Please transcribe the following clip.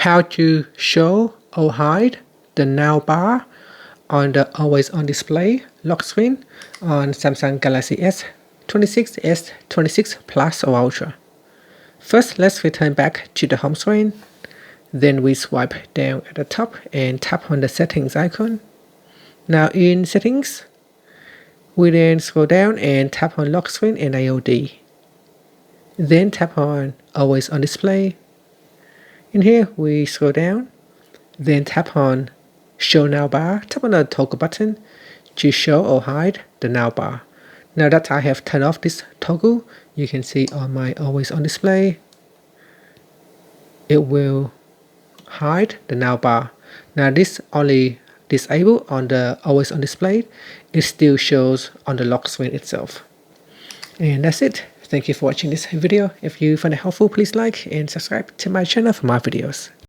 how to show or hide the now bar on the always on display lock screen on Samsung Galaxy S26, S26 Plus or Ultra. First, let's return back to the home screen. Then we swipe down at the top and tap on the settings icon. Now in settings, we then scroll down and tap on lock screen and IOD. Then tap on always on display. In here, we scroll down, then tap on show now bar. Tap on the toggle button to show or hide the now bar. Now that I have turned off this toggle, you can see on my always on display, it will hide the now bar. Now this only disabled on the always on display. It still shows on the lock screen itself. And that's it. Thank you for watching this video. If you find it helpful, please like and subscribe to my channel for more videos.